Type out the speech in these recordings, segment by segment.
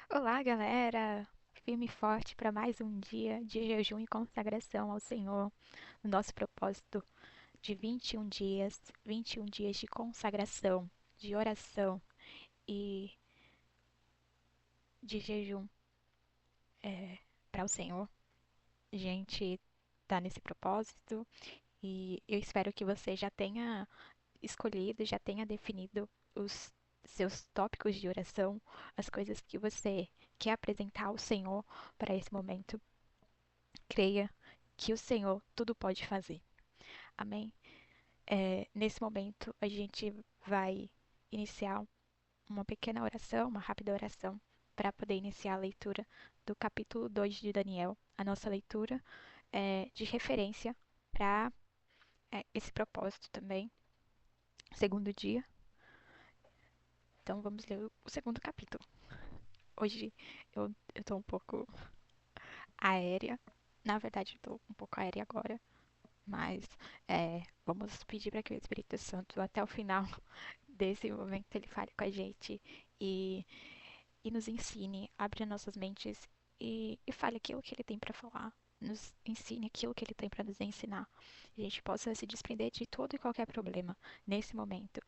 Olá, galera! Firme e forte para mais um dia de jejum e consagração ao Senhor. O nosso propósito de 21 dias, 21 dias de consagração, de oração e de jejum para o Senhor. A gente tá nesse propósito e eu espero que você já tenha escolhido, já tenha definido os seus tópicos de oração, as coisas que você quer apresentar ao Senhor para esse momento. Creia que o Senhor tudo pode fazer. Amém? Nesse momento, a gente vai iniciar uma pequena oração, uma rápida oração, para poder iniciar a leitura do capítulo 2 de Daniel. A nossa leitura é de referência para esse propósito também, segundo dia. Então, vamos ler o segundo capítulo. Hoje eu estou um pouco aérea. Na verdade, eu estou um pouco aérea agora. Mas vamos pedir para que o Espírito Santo, até o final desse momento, ele fale com a gente e, e nos ensine, abra nossas mentes e fale aquilo que ele tem para falar. Nos ensine aquilo que ele tem para nos ensinar. A gente possa se desprender de todo e qualquer problema nesse momento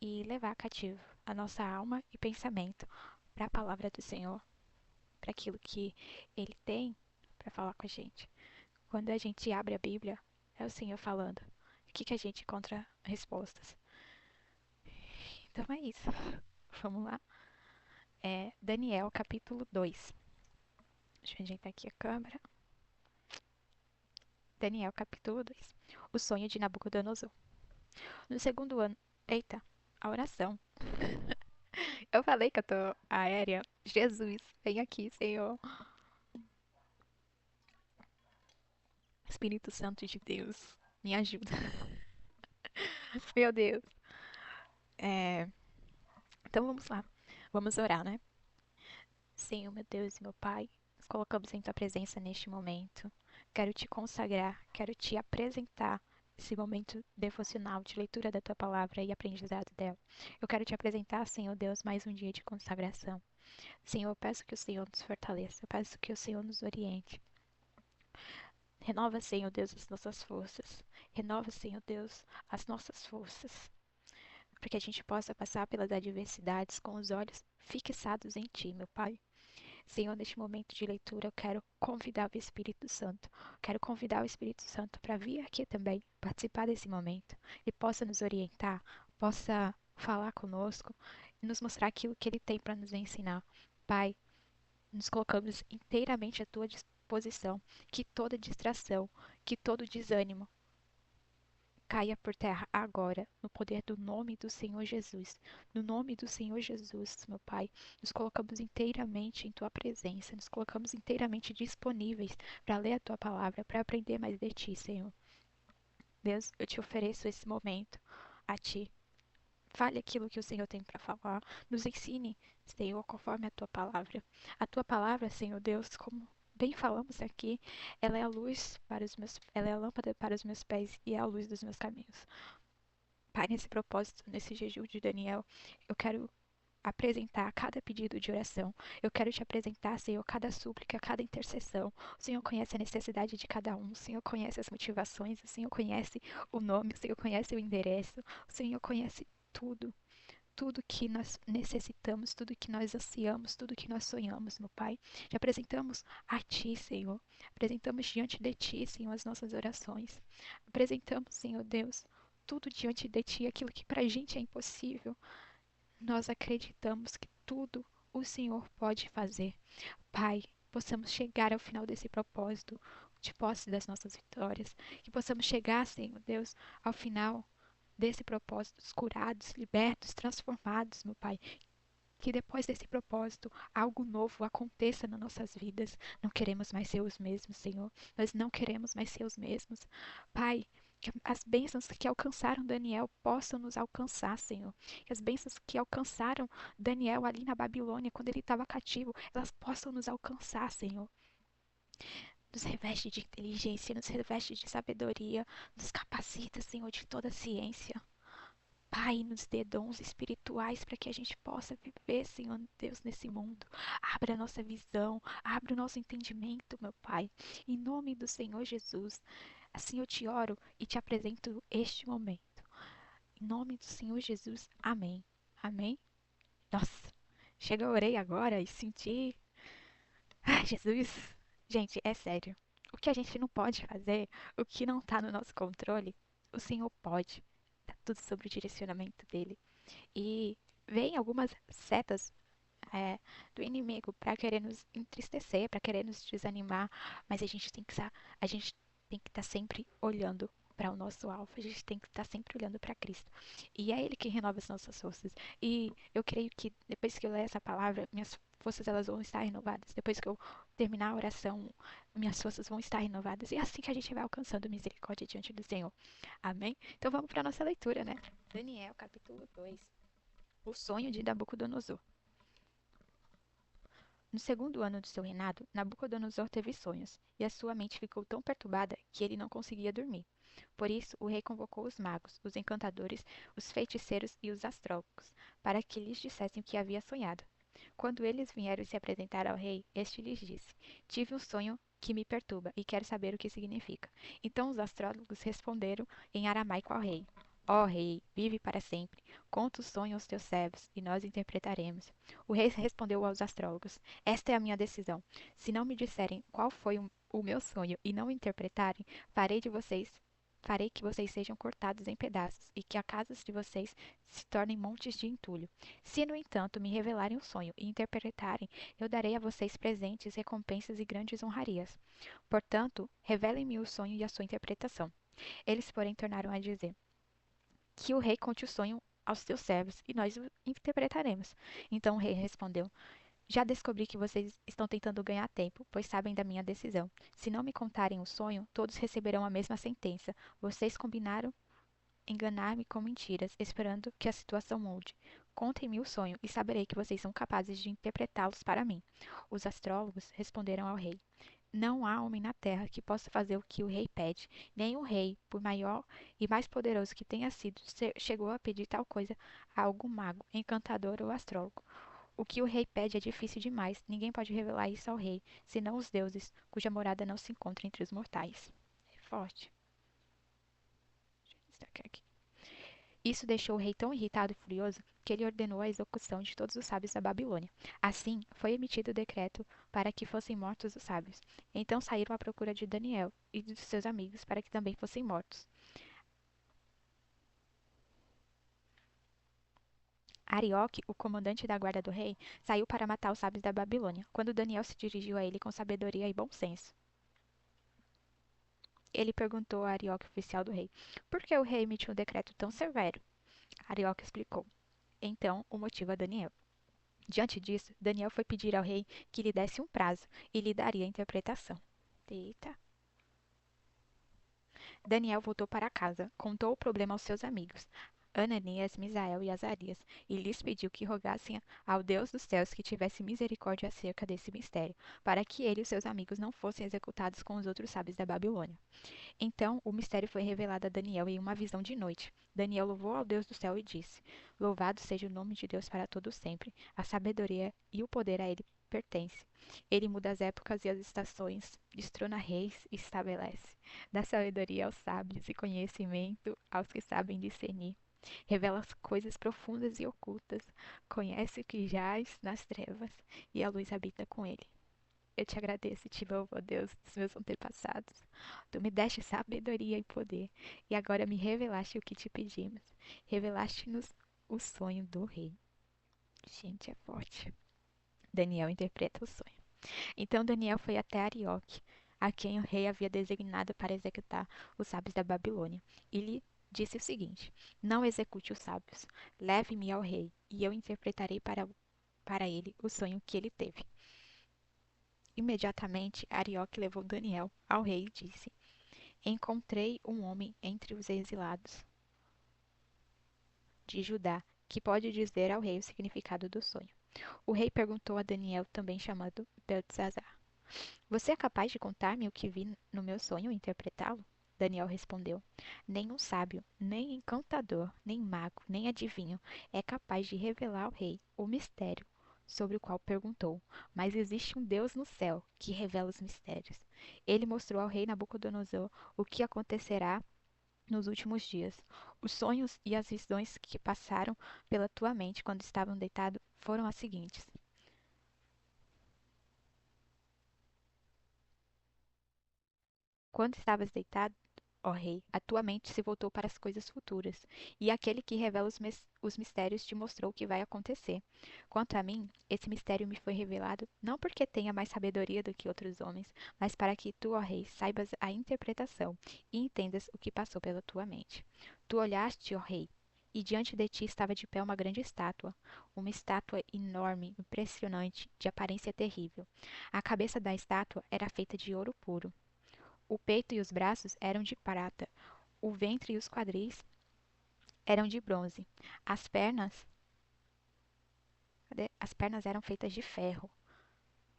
e levar cativo a nossa alma e pensamento para a palavra do Senhor, para aquilo que ele tem para falar com a gente. Quando a gente abre a Bíblia, é o Senhor falando. Aqui que a gente encontra respostas. Então é isso. Vamos lá. Daniel, capítulo 2. Deixa eu ajeitar aqui a câmera. Daniel, capítulo 2. O sonho de Nabucodonosor. No segundo ano. Eita, a oração. Eu falei que eu tô aérea. Jesus, vem aqui, Senhor. Espírito Santo de Deus, me ajuda. Meu Deus. É, então vamos lá. Vamos orar, né? Senhor, meu Deus e meu Pai, nos colocamos em tua presença neste momento. Quero te consagrar, quero te apresentar esse momento devocional de leitura da tua palavra e aprendizado dela. Eu quero te apresentar, Senhor Deus, mais um dia de consagração. Senhor, eu peço que o Senhor nos fortaleça, eu peço que o Senhor nos oriente. Renova, Senhor Deus, as nossas forças. Renova, Senhor Deus, as nossas forças, para que a gente possa passar pelas adversidades com os olhos fixados em Ti, meu Pai. Senhor, neste momento de leitura, eu quero convidar o Espírito Santo. Quero convidar o Espírito Santo para vir aqui também, participar desse momento e possa nos orientar, possa falar conosco e nos mostrar aquilo que Ele tem para nos ensinar. Pai, nos colocamos inteiramente à tua disposição, que toda distração, que todo desânimo caia por terra agora, no poder do nome do Senhor Jesus. No nome do Senhor Jesus, meu Pai, nos colocamos inteiramente em Tua presença, nos colocamos inteiramente disponíveis para ler a Tua palavra, para aprender mais de Ti, Senhor. Deus, eu te ofereço esse momento a Ti. Fale aquilo que o Senhor tem para falar. Nos ensine, Senhor, conforme a Tua palavra. A Tua palavra, Senhor Deus, como bem falamos aqui, ela é a luz para os meus, ela é a lâmpada para os meus pés e é a luz dos meus caminhos. Pai, nesse propósito, nesse jejum de Daniel, eu quero apresentar cada pedido de oração. Eu quero te apresentar, Senhor, cada súplica, cada intercessão. O Senhor conhece a necessidade de cada um. O Senhor conhece as motivações. O Senhor conhece o nome. O Senhor conhece o endereço. O Senhor conhece tudo. Tudo que nós necessitamos, tudo que nós ansiamos, tudo que nós sonhamos, meu Pai. Te apresentamos a Ti, Senhor. Apresentamos diante de Ti, Senhor, as nossas orações. Apresentamos, Senhor Deus, tudo diante de Ti, aquilo que para a gente é impossível. Nós acreditamos que tudo o Senhor pode fazer. Pai, possamos chegar ao final desse propósito de posse das nossas vitórias. Que possamos chegar, Senhor Deus, ao final desse propósito, curados, libertos, transformados, meu Pai. Que depois desse propósito, algo novo aconteça nas nossas vidas. Não queremos mais ser os mesmos, Senhor. Nós não queremos mais ser os mesmos. Pai, que as bênçãos que alcançaram Daniel possam nos alcançar, Senhor. Que as bênçãos que alcançaram Daniel ali na Babilônia, quando ele estava cativo, elas possam nos alcançar, Senhor. Nos reveste de inteligência, nos reveste de sabedoria, nos capacita, Senhor, de toda a ciência. Pai, nos dê dons espirituais para que a gente possa viver, Senhor Deus, nesse mundo. Abra a nossa visão, abra o nosso entendimento, meu Pai. Em nome do Senhor Jesus. Assim eu te oro e te apresento este momento. Em nome do Senhor Jesus. Amém. Amém. Nossa, chega, eu orei agora e senti. Ai, Jesus. Gente, é sério. O que a gente não pode fazer, o que não tá no nosso controle, o Senhor pode. Tá tudo sob o direcionamento dele. E vem algumas setas é, do inimigo para querer nos entristecer, para querer nos desanimar, mas a gente tem que estar sempre olhando para o nosso alvo, a gente tem que estar sempre olhando para Cristo. E é Ele que renova as nossas forças. E eu creio que depois que eu ler essa palavra, minhas forças elas vão estar renovadas. Depois que eu terminar a oração, minhas forças vão estar renovadas. E é assim que a gente vai alcançando misericórdia diante do Senhor. Amém? Então vamos para a nossa leitura, né? Daniel, capítulo 2. O sonho de Nabucodonosor. No segundo ano do seu reinado, Nabucodonosor teve sonhos, e a sua mente ficou tão perturbada que ele não conseguia dormir. Por isso, o rei convocou os magos, os encantadores, os feiticeiros e os astrólogos, para que lhes dissessem o que havia sonhado. Quando eles vieram se apresentar ao rei, este lhes disse: Tive um sonho que me perturba e quero saber o que significa. Então os astrólogos responderam em aramaico ao rei: Ó rei, vive para sempre. Conta o sonho aos teus servos, e nós interpretaremos. O rei respondeu aos astrólogos: Esta é a minha decisão. Se não me disserem qual foi o meu sonho e não o interpretarem, farei que vocês sejam cortados em pedaços e que as casas de vocês se tornem montes de entulho. Se, no entanto, me revelarem o sonho e interpretarem, eu darei a vocês presentes, recompensas e grandes honrarias. Portanto, revelem-me o sonho e a sua interpretação. Eles, porém, tornaram a dizer: Que o rei conte o sonho aos seus servos e nós o interpretaremos. Então o rei respondeu: Já descobri que vocês estão tentando ganhar tempo, pois sabem da minha decisão. Se não me contarem o sonho, todos receberão a mesma sentença. Vocês combinaram enganar-me com mentiras, esperando que a situação mude. Contem-me o sonho e saberei que vocês são capazes de interpretá-los para mim. Os astrólogos responderam ao rei: Não há homem na terra que possa fazer o que o rei pede. Nem o rei, por maior e mais poderoso que tenha sido, chegou a pedir tal coisa a algum mago, encantador ou astrólogo. O que o rei pede é difícil demais. Ninguém pode revelar isso ao rei, senão os deuses, cuja morada não se encontra entre os mortais. É forte. Deixa eu destacar aqui. Isso deixou o rei tão irritado e furioso que ele ordenou a execução de todos os sábios da Babilônia. Assim, foi emitido o decreto para que fossem mortos os sábios. Então saíram à procura de Daniel e de seus amigos para que também fossem mortos. Arioque, o comandante da guarda do rei, saiu para matar os sábios da Babilônia, quando Daniel se dirigiu a ele com sabedoria e bom senso. Ele perguntou a Arioque, oficial do rei, por que o rei emitiu um decreto tão severo? Arioque explicou. Então, o motivo a Daniel. Diante disso, Daniel foi pedir ao rei que lhe desse um prazo e lhe daria a interpretação. Eita. Daniel voltou para casa, contou o problema aos seus amigos, Ananias, Misael e Azarias, e lhes pediu que rogassem ao Deus dos céus que tivesse misericórdia acerca desse mistério, para que ele e os seus amigos não fossem executados com os outros sábios da Babilônia. Então o mistério foi revelado a Daniel em uma visão de noite. Daniel louvou ao Deus do céu e disse: Louvado seja o nome de Deus para todo sempre. A sabedoria e o poder a ele pertence. Ele muda as épocas e as estações, destrona reis e estabelece. Dá sabedoria aos sábios e conhecimento aos que sabem discernir. Revela as coisas profundas e ocultas. Conhece o que jaz nas trevas e a luz habita com ele. Eu te agradeço e te louvo, ó Deus, dos meus antepassados. Tu me deste sabedoria e poder, e agora me revelaste o que te pedimos. Revelaste-nos o sonho do rei. Gente, é forte. Daniel interpreta o sonho. Então Daniel foi até Arioque, a quem o rei havia designado para executar os sábios da Babilônia, e lhe disse o seguinte: Não execute os sábios. Leve-me ao rei, e eu interpretarei para ele o sonho que ele teve. Imediatamente, Arioque levou Daniel ao rei e disse: Encontrei um homem entre os exilados de Judá que pode dizer ao rei o significado do sonho. O rei perguntou a Daniel, também chamado Beltesazar: Você é capaz de contar-me o que vi no meu sonho e interpretá-lo? Daniel respondeu. Nenhum sábio, nem encantador, nem mago, nem adivinho é capaz de revelar ao rei o mistério sobre o qual perguntou. Mas existe um Deus no céu que revela os mistérios. Ele mostrou ao rei Nabucodonosor o que acontecerá nos últimos dias. Os sonhos e as visões que passaram pela tua mente quando estavam deitado foram as seguintes. Quando estavas deitado, ó rei, a tua mente se voltou para as coisas futuras, e aquele que revela os mistérios te mostrou o que vai acontecer. Quanto a mim, esse mistério me foi revelado não porque tenha mais sabedoria do que outros homens, mas para que tu, ó rei, saibas a interpretação e entendas o que passou pela tua mente. Tu olhaste, ó rei, e diante de ti estava de pé uma estátua enorme, impressionante, de aparência terrível. A cabeça da estátua era feita de ouro puro. O peito e os braços eram de prata, o ventre e os quadris eram de bronze. As pernas, as pernas eram feitas de ferro,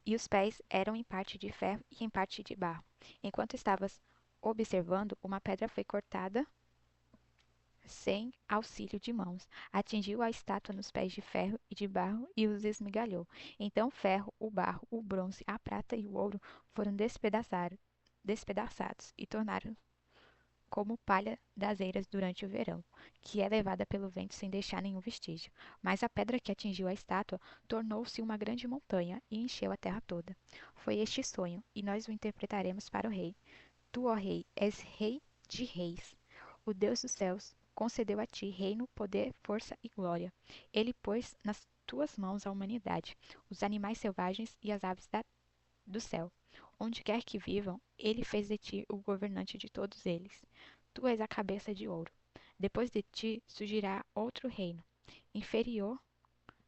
e os pés eram em parte de ferro e em parte de barro. Enquanto estavas observando, uma pedra foi cortada sem auxílio de mãos. Atingiu a estátua nos pés de ferro e de barro e os esmigalhou. Então o ferro, o barro, o bronze, a prata e o ouro foram despedaçados e tornaram como palha das eiras durante o verão, que é levada pelo vento sem deixar nenhum vestígio. Mas a pedra que atingiu a estátua tornou-se uma grande montanha e encheu a terra toda. Foi este sonho, e nós o interpretaremos para o rei. Tu, ó rei, és rei de reis. O Deus dos céus concedeu a ti reino, poder, força e glória. Ele pôs nas tuas mãos a humanidade, os animais selvagens e as aves do céu. Onde quer que vivam, ele fez de ti o governante de todos eles. Tu és a cabeça de ouro. Depois de ti surgirá outro reino, inferior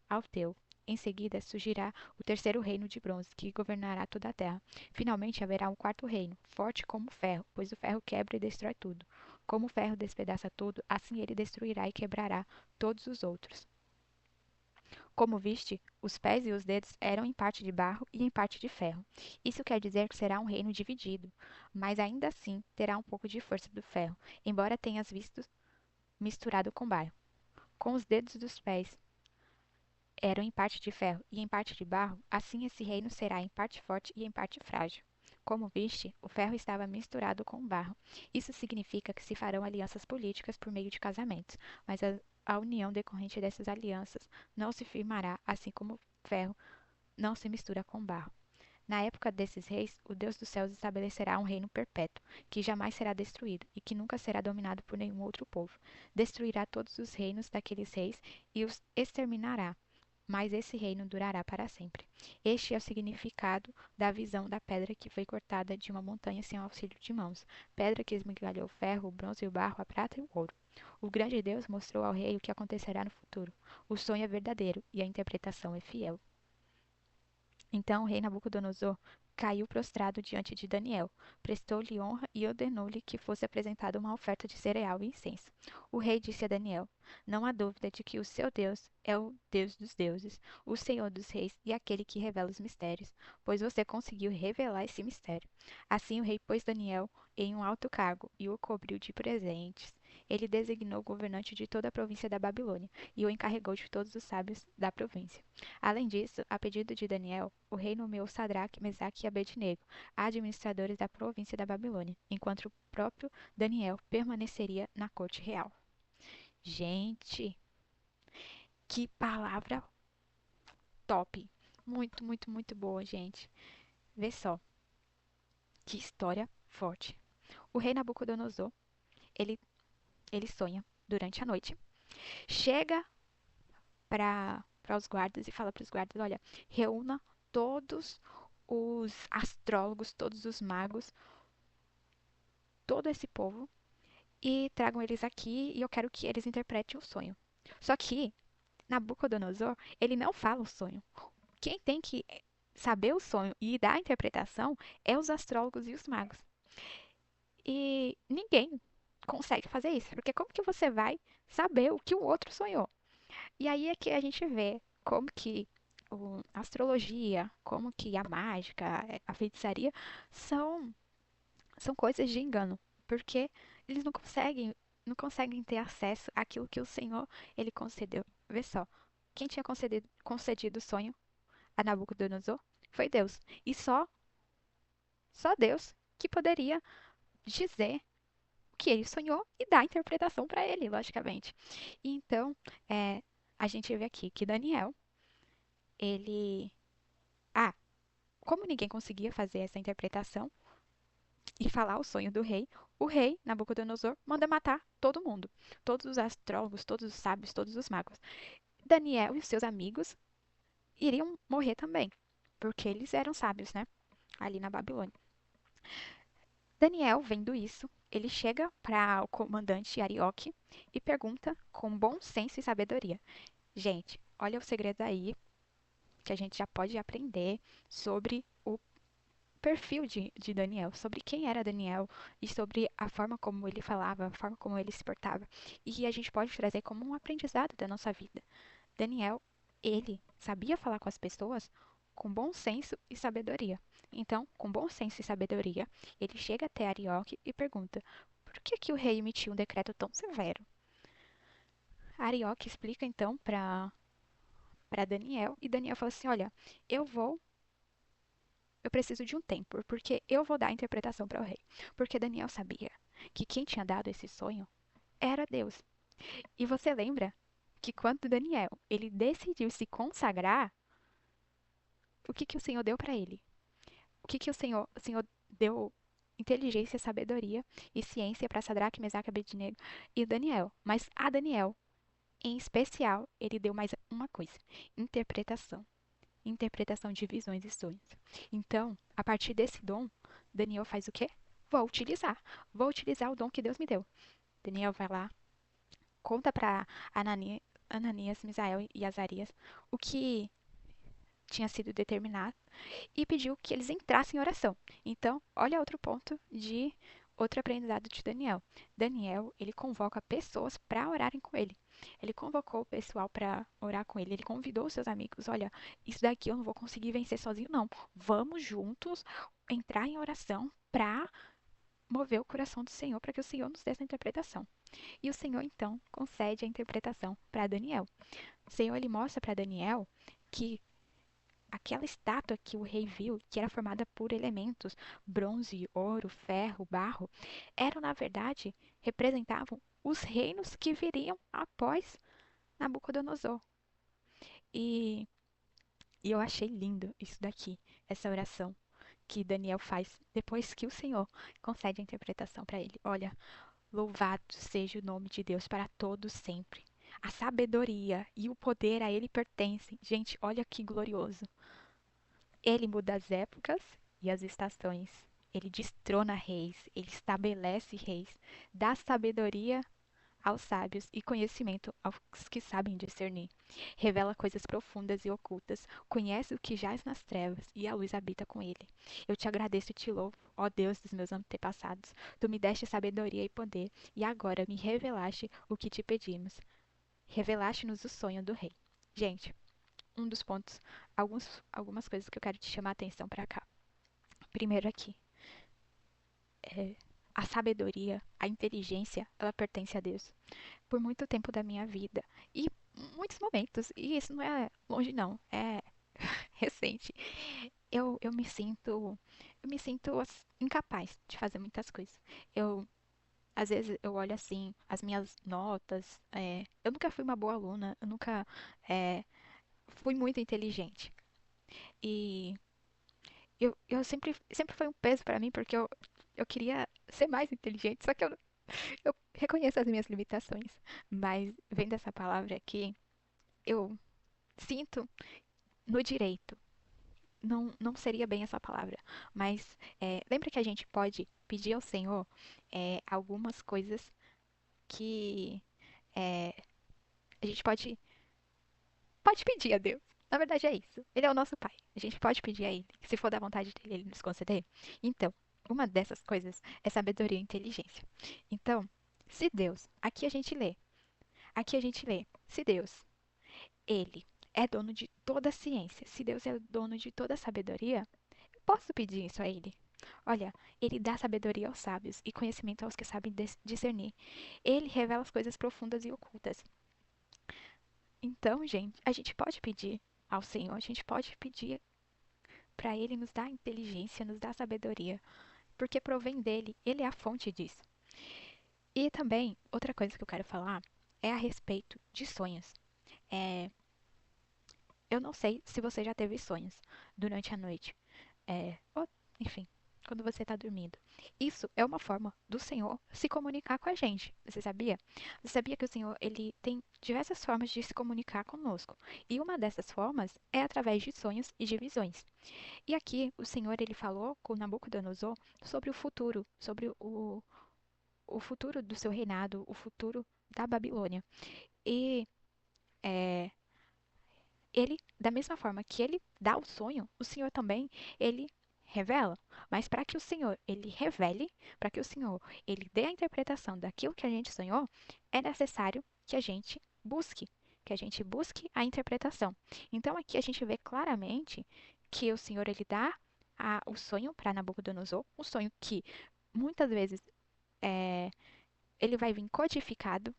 ao teu. Em seguida surgirá o terceiro reino de bronze, que governará toda a terra. Finalmente haverá um quarto reino, forte como o ferro, pois o ferro quebra e destrói tudo. Como o ferro despedaça tudo, assim ele destruirá e quebrará todos os outros. Como viste, os pés e os dedos eram em parte de barro e em parte de ferro. Isso quer dizer que será um reino dividido, mas ainda assim terá um pouco de força do ferro, embora tenhas visto misturado com barro. Com os dedos dos pés eram em parte de ferro e em parte de barro, assim esse reino será em parte forte e em parte frágil. Como viste, o ferro estava misturado com o barro. Isso significa que se farão alianças políticas por meio de casamentos, mas a união decorrente dessas alianças não se firmará, assim como o ferro não se mistura com o barro. Na época desses reis, o Deus dos céus estabelecerá um reino perpétuo, que jamais será destruído e que nunca será dominado por nenhum outro povo. Destruirá todos os reinos daqueles reis e os exterminará, mas esse reino durará para sempre. Este é o significado da visão da pedra que foi cortada de uma montanha sem auxílio de mãos, pedra que esmigalhou o ferro, o bronze, o barro, a prata e o ouro. O grande Deus mostrou ao rei o que acontecerá no futuro. O sonho é verdadeiro e a interpretação é fiel. Então o rei Nabucodonosor caiu prostrado diante de Daniel, prestou-lhe honra e ordenou-lhe que fosse apresentada uma oferta de cereal e incenso. O rei disse a Daniel: Não há dúvida de que o seu Deus é o Deus dos deuses, o Senhor dos reis e aquele que revela os mistérios, pois você conseguiu revelar esse mistério. Assim o rei pôs Daniel em um alto cargo e o cobriu de presentes. Ele designou governante de toda a província da Babilônia e o encarregou de todos os sábios da província. Além disso, a pedido de Daniel, o rei nomeou Sadraque, Mesaque e Abednego, administradores da província da Babilônia, enquanto o próprio Daniel permaneceria na corte real. Gente, que palavra top! Muito, muito, muito boa, gente. Vê só, que história forte. O rei Nabucodonosor, ele, ele sonha durante a noite, chega para os guardas e fala para os guardas, olha, reúna todos os astrólogos, todos os magos, todo esse povo e tragam eles aqui e eu quero que eles interpretem o sonho. Só que Nabucodonosor, ele não fala o sonho. Quem tem que saber o sonho e dar a interpretação é os astrólogos e os magos. E ninguém consegue fazer isso, porque como que você vai saber o que o outro sonhou? E aí é que a gente vê como que a astrologia, como que a mágica, a feitiçaria são coisas de engano. porque eles não conseguem ter acesso àquilo que o Senhor ele concedeu. Vê só, quem tinha concedido o sonho a Nabucodonosor foi Deus. E só Deus que poderia dizer o que ele sonhou e dar a interpretação para ele, logicamente. E então, é, a gente vê aqui que Daniel, ele. Ah, como ninguém conseguia fazer essa interpretação e falar o sonho do rei, o rei Nabucodonosor manda matar todo mundo. Todos os astrólogos, todos os sábios, todos os magos. Daniel e os seus amigos iriam morrer também, porque eles eram sábios, né? Ali na Babilônia. Daniel, vendo isso, ele chega para o comandante Arioque e pergunta com bom senso e sabedoria: Gente, olha o segredo aí que a gente já pode aprender sobre o perfil de Daniel, sobre quem era Daniel e sobre a forma como ele falava, a forma como ele se portava. E a gente pode trazer como um aprendizado da nossa vida. Daniel, ele sabia falar com as pessoas com bom senso e sabedoria. Então, com bom senso e sabedoria, ele chega até Arioque e pergunta: por que o rei emitiu um decreto tão severo? Arioque explica então para Daniel e Daniel fala assim: olha, eu vou eu preciso de um tempo, porque eu vou dar a interpretação para o rei. Porque Daniel sabia que quem tinha dado esse sonho era Deus. E você lembra que quando Daniel ele decidiu se consagrar, o que o Senhor deu para ele? O Senhor deu inteligência, sabedoria e ciência para Sadraque, Mesaque, Abednego e Daniel. Mas a Daniel, em especial, ele deu mais uma coisa: interpretação. Interpretação de visões e sonhos. Então, a partir desse dom, Daniel faz o quê? Vou utilizar. Vou utilizar o dom que Deus me deu. Daniel vai lá, conta para Ananias, Misael e Azarias o que tinha sido determinado e pediu que eles entrassem em oração. Então, olha outro ponto de outro aprendizado de Daniel. Daniel, ele convoca pessoas para orarem com ele. Ele convocou o pessoal para orar com ele. Ele convidou os seus amigos. Olha, isso daqui eu não vou conseguir vencer sozinho, não. Vamos juntos entrar em oração para mover o coração do Senhor, para que o Senhor nos dê essa interpretação. E o Senhor, então, concede a interpretação para Daniel. O Senhor, ele mostra para Daniel que aquela estátua que o rei viu, que era formada por elementos, bronze, ouro, ferro, barro, eram, na verdade, representavam os reinos que viriam após Nabucodonosor. E, e eu achei lindo isso daqui, essa oração que Daniel faz depois que o Senhor concede a interpretação para ele. Olha, louvado seja o nome de Deus para todos sempre. A sabedoria e o poder a ele pertencem. Gente, olha que glorioso. Ele muda as épocas e as estações. Ele destrona reis, ele estabelece reis, dá sabedoria aos sábios e conhecimento aos que sabem discernir. Revela coisas profundas e ocultas, conhece o que jaz nas trevas e a luz habita com ele. Eu te agradeço e te louvo, ó Deus dos meus antepassados. Tu me deste sabedoria e poder, e agora me revelaste o que te pedimos. Revelaste-nos o sonho do rei. Gente, um dos pontos, algumas coisas que eu quero te chamar a atenção para cá. Primeiro aqui, é, a sabedoria, a inteligência, ela pertence a Deus. Por muito tempo da minha vida e muitos momentos, e isso não é longe não, é recente. Eu me sinto incapaz de fazer muitas coisas. Eu Às vezes eu olho assim, as minhas notas, eu nunca fui uma boa aluna, eu nunca é, fui muito inteligente. E eu sempre foi um peso pra mim, porque eu queria ser mais inteligente, só que eu reconheço as minhas limitações. Mas vendo essa palavra aqui, eu sinto no direito. Não seria bem essa palavra, mas lembra que a gente pode pedir ao Senhor algumas coisas que é, a gente pode pedir a Deus. Na verdade é isso. Ele é o nosso Pai. A gente pode pedir a Ele. Se for da vontade dele, Ele nos conceder. Então, uma dessas coisas é sabedoria e inteligência. Então, se Deus, aqui a gente lê, se Deus, Ele é dono de toda a ciência, se Deus é dono de toda a sabedoria, eu posso pedir isso a Ele. Olha, ele dá sabedoria aos sábios e conhecimento aos que sabem discernir. Ele revela as coisas profundas e ocultas. Então, gente, a gente pode pedir ao Senhor, a gente pode pedir para Ele nos dar inteligência, nos dar sabedoria, porque provém dele, Ele é a fonte disso. E também, outra coisa que eu quero falar é a respeito de sonhos. É, eu não sei se você já teve sonhos durante a noite. Ou, enfim, quando você está dormindo. Isso é uma forma do Senhor se comunicar com a gente. Você sabia? Você sabia que o Senhor ele tem diversas formas de se comunicar conosco? E uma dessas formas é através de sonhos e de visões. E aqui o Senhor ele falou com Nabucodonosor sobre o futuro, sobre o futuro do seu reinado, o futuro da Babilônia. E é, ele, da mesma forma que ele dá o sonho, o Senhor também, ele revela. Mas para que o Senhor, ele revele, para que o Senhor, ele dê a interpretação daquilo que a gente sonhou, é necessário que a gente busque a interpretação. Então aqui a gente vê claramente que o Senhor, ele dá o sonho para Nabucodonosor, um sonho que muitas vezes é, ele vai vir codificado,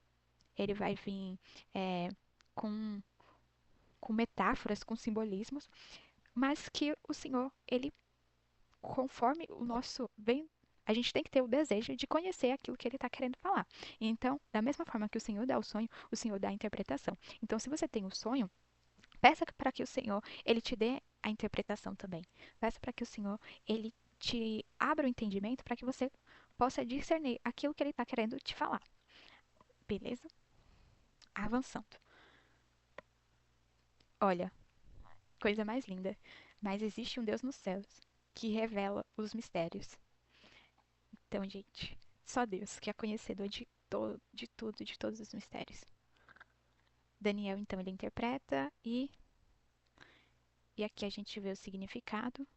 ele vai vir é, com com metáforas, com simbolismos, mas que o Senhor, ele, conforme o nosso bem, a gente tem que ter o desejo de conhecer aquilo que ele está querendo falar. Então, da mesma forma que o Senhor dá o sonho, o Senhor dá a interpretação. Então, se você tem o sonho, peça para que o Senhor, ele te dê a interpretação também. Peça para que o Senhor, ele te abra o entendimento para que você possa discernir aquilo que ele está querendo te falar. Beleza? Avançando. Olha, coisa mais linda. Mas existe um Deus nos céus que revela os mistérios. Então, gente, só Deus que é conhecedor de tudo, de todos os mistérios. Daniel, então, ele interpreta e aqui a gente vê o significado.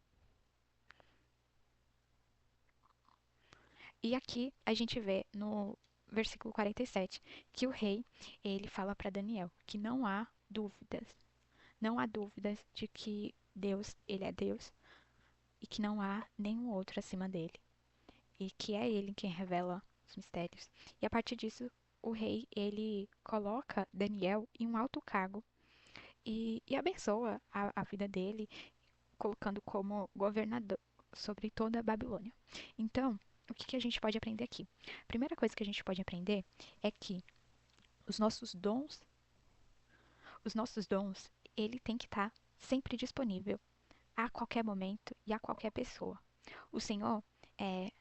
E aqui a gente vê no versículo 47 que o rei, ele fala para Daniel que não há dúvidas de que Deus, ele é Deus e que não há nenhum outro acima dele. E que é ele quem revela os mistérios. E a partir disso, o rei, ele coloca Daniel em um alto cargo e abençoa a vida dele, colocando como governador sobre toda a Babilônia. Então, o que a gente pode aprender aqui? A primeira coisa que a gente pode aprender é que os nossos dons, os nossos dons, ele tem que estar sempre disponível a qualquer momento e a qualquer pessoa. O Senhor, é,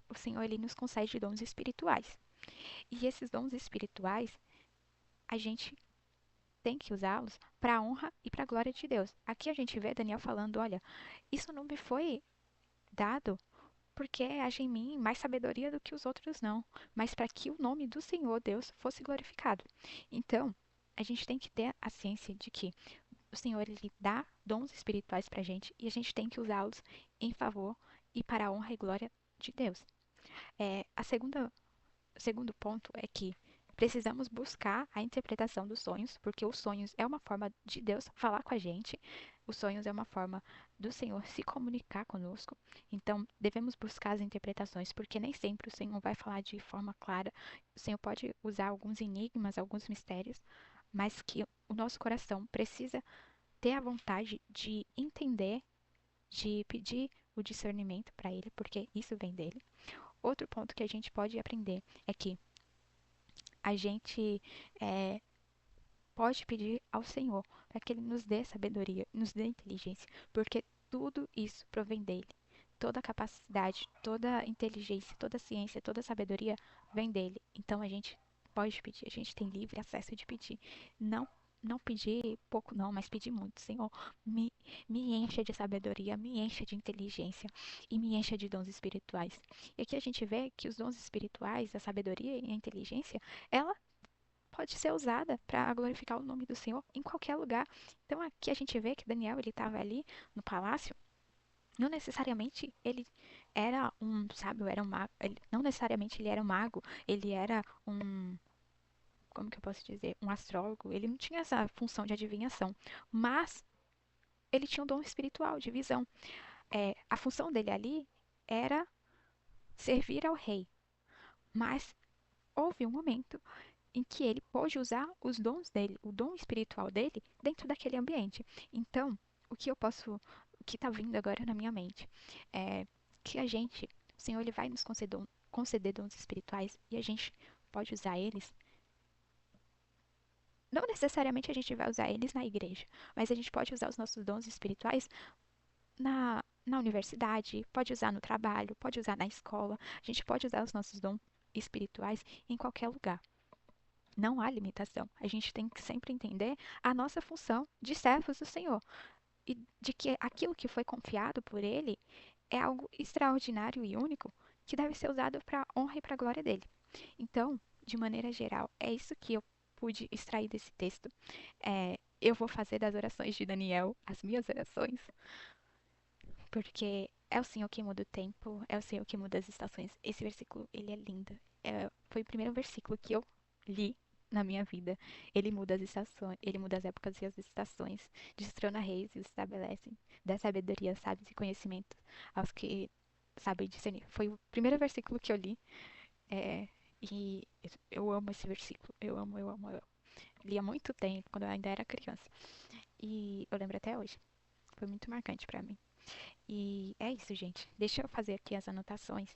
o Senhor ele nos concede dons espirituais. E esses dons espirituais, a gente tem que usá-los para a honra e para a glória de Deus. Aqui a gente vê Daniel falando: olha, isso não me foi dado porque haja em mim mais sabedoria do que os outros, não, mas para que o nome do Senhor Deus fosse glorificado. Então, a gente tem que ter a ciência de que o Senhor ele dá dons espirituais para a gente e a gente tem que usá-los em favor e para a honra e glória de Deus. O segundo ponto é que precisamos buscar a interpretação dos sonhos, porque os sonhos é uma forma de Deus falar com a gente, os sonhos é uma forma do Senhor se comunicar conosco. Então, devemos buscar as interpretações, porque nem sempre o Senhor vai falar de forma clara. O Senhor pode usar alguns enigmas, alguns mistérios, mas que o nosso coração precisa ter a vontade de entender, de pedir o discernimento para Ele, porque isso vem dele. Outro ponto que a gente pode aprender é que a gente é, pode pedir ao Senhor para que Ele nos dê sabedoria, nos dê inteligência, porque tudo isso provém dele. Toda a capacidade, toda a inteligência, toda a ciência, toda a sabedoria vem dele. Então a gente pode pedir, a gente tem livre acesso de pedir. Não não pedir pouco não, mas pedir muito. Senhor, me, me encha de sabedoria, me encha de inteligência e me encha de dons espirituais. E aqui a gente vê que os dons espirituais, a sabedoria e a inteligência, ela pode ser usada para glorificar o nome do Senhor em qualquer lugar. Então aqui a gente vê que Daniel ele estava ali no palácio. Não necessariamente ele era um sábio, era um mago. Não necessariamente ele era um mago. Ele era um, como que eu posso dizer, um astrólogo. Ele não tinha essa função de adivinhação, mas ele tinha um dom espiritual, de visão. A função dele ali era servir ao rei, mas houve um momento em que ele pôde usar os dons dele, o dom espiritual dele, dentro daquele ambiente. Então, o que está vindo agora na minha mente é que o Senhor, ele vai nos conceder dons espirituais e a gente pode usar eles. Não necessariamente a gente vai usar eles na igreja, mas a gente pode usar os nossos dons espirituais na universidade, pode usar no trabalho, pode usar na escola. A gente pode usar os nossos dons espirituais em qualquer lugar. Não há limitação. A gente tem que sempre entender a nossa função de servos do Senhor e de que aquilo que foi confiado por Ele é algo extraordinário e único que deve ser usado para a honra e para a glória dele. Então, de maneira geral, é isso que eu pude extrair desse texto. Eu vou fazer das orações de Daniel as minhas orações, porque é o Senhor que muda o tempo, é o Senhor que muda as estações. Esse versículo, ele é lindo. Foi o primeiro versículo que eu li na minha vida. Ele muda as estações, ele muda as épocas e as estações, destrona reis e os estabelece, dá sabedoria, sábios e conhecimento aos que sabem discernir. Foi o primeiro versículo que eu li, é, e eu amo esse versículo. Eu amo, eu amo, eu amo. Li há muito tempo, quando eu ainda era criança. E eu lembro até hoje. Foi muito marcante pra mim. E é isso, gente. Deixa eu fazer aqui as anotações.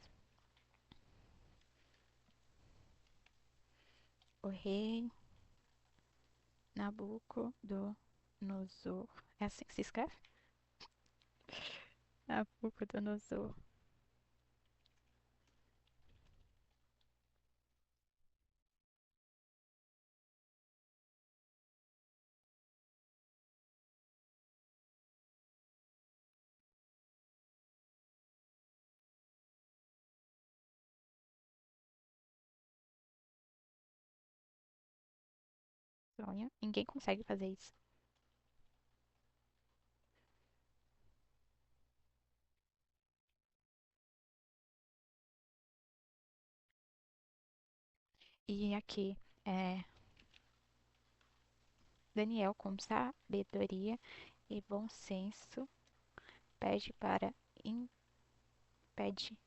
O rei Nabucodonosor. É assim que se escreve? Nabucodonosor. Sonha. Ninguém consegue fazer isso. E aqui, é, Daniel, com sabedoria e bom senso, pede para pede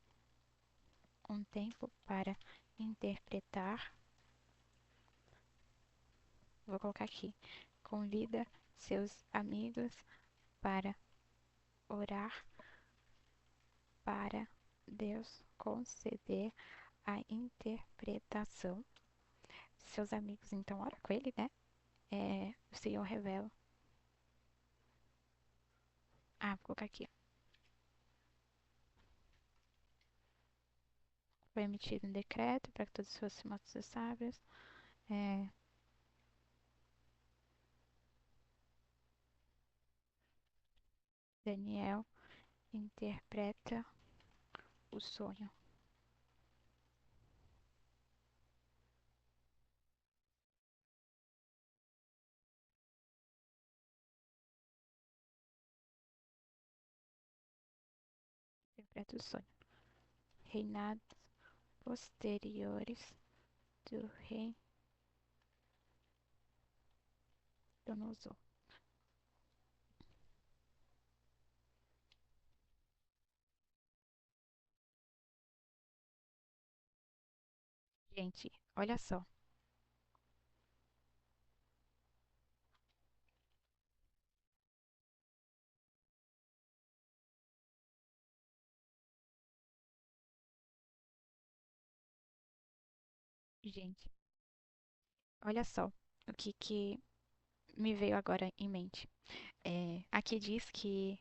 um tempo para interpretar. Vou colocar aqui. Convida seus amigos para orar para Deus conceder a interpretação. Seus amigos, então, ora com ele, né? O Senhor revela. Vou colocar aqui. Foi emitido um decreto para que todos fossem mortos sábios. É, Daniel interpreta o sonho. Interpreta o sonho. Reinados posteriores do rei Donosor. Gente, olha só. Gente, olha só o que me veio agora em mente. Aqui diz que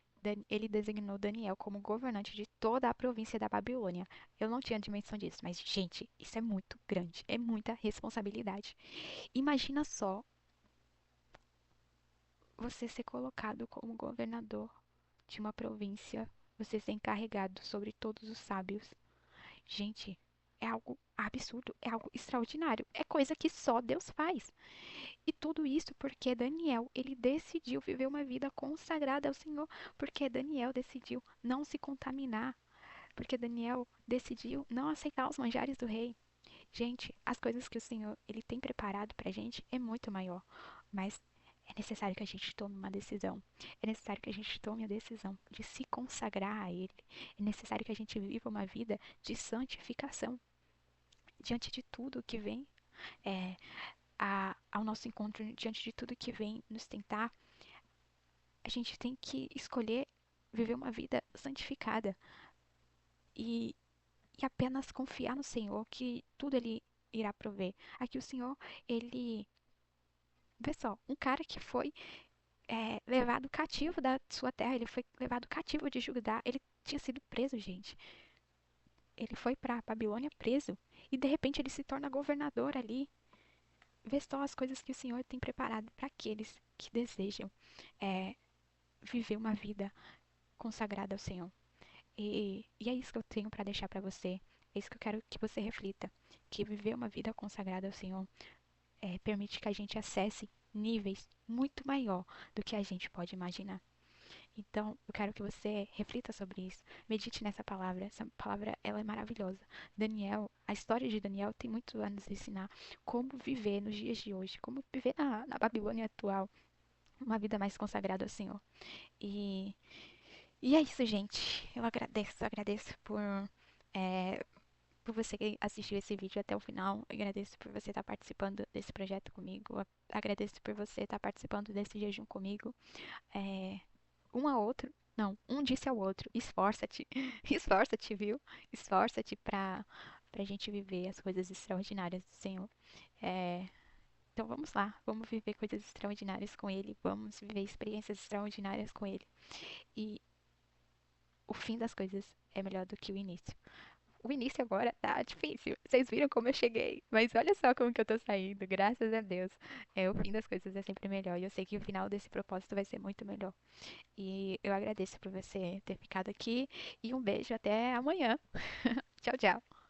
ele designou Daniel como governante de toda a província da Babilônia. Eu não tinha dimensão disso, mas, gente, isso é muito grande, é muita responsabilidade. Imagina só você ser colocado como governador de uma província, você ser encarregado sobre todos os sábios. Gente, é algo absurdo, é algo extraordinário, é coisa que só Deus faz. E tudo isso porque Daniel, ele decidiu viver uma vida consagrada ao Senhor, porque Daniel decidiu não se contaminar, porque Daniel decidiu não aceitar os manjares do rei. Gente, as coisas que o Senhor ele tem preparado pra gente é muito maior, mas É necessário que a gente tome uma decisão. É necessário que a gente tome a decisão de se consagrar a Ele. É necessário que a gente viva uma vida de santificação diante de tudo que vem ao nosso encontro, diante de tudo que vem nos tentar. A gente tem que escolher viver uma vida santificada e, e apenas confiar no Senhor que tudo Ele irá prover. Aqui o Senhor, Ele. Vê só, um cara que foi levado cativo da sua terra, ele foi levado cativo de Judá, ele tinha sido preso, gente. Ele foi para Babilônia preso e de repente ele se torna governador ali. Vê só as coisas que o Senhor tem preparado para aqueles que desejam é, viver uma vida consagrada ao Senhor. E é isso que eu tenho para deixar para você. É isso que eu quero que você reflita. Que viver uma vida consagrada ao Senhor permite que a gente acesse níveis muito maior do que a gente pode imaginar. Então, eu quero que você reflita sobre isso, medite nessa palavra. Essa palavra, ela é maravilhosa. Daniel, a história de Daniel tem muito a nos ensinar como viver nos dias de hoje, como viver na Babilônia atual, uma vida mais consagrada ao Senhor. E, e é isso, gente. Eu agradeço é, por você que assistiu esse vídeo até o final. Agradeço por você estar participando desse projeto comigo. Agradeço por você estar participando desse jejum comigo. É, um ao outro. Não, um disse ao outro: esforça-te, esforça-te, viu? Esforça-te pra gente viver as coisas extraordinárias do Senhor. É, então vamos lá, vamos viver coisas extraordinárias com Ele, vamos viver experiências extraordinárias com Ele. E o fim das coisas é melhor do que o início. O início agora tá difícil. Vocês viram como eu cheguei, mas olha só como que eu tô saindo, graças a Deus. O fim das coisas é sempre melhor e eu sei que o final desse propósito vai ser muito melhor. E eu agradeço por você ter ficado aqui e um beijo até amanhã. Tchau, tchau.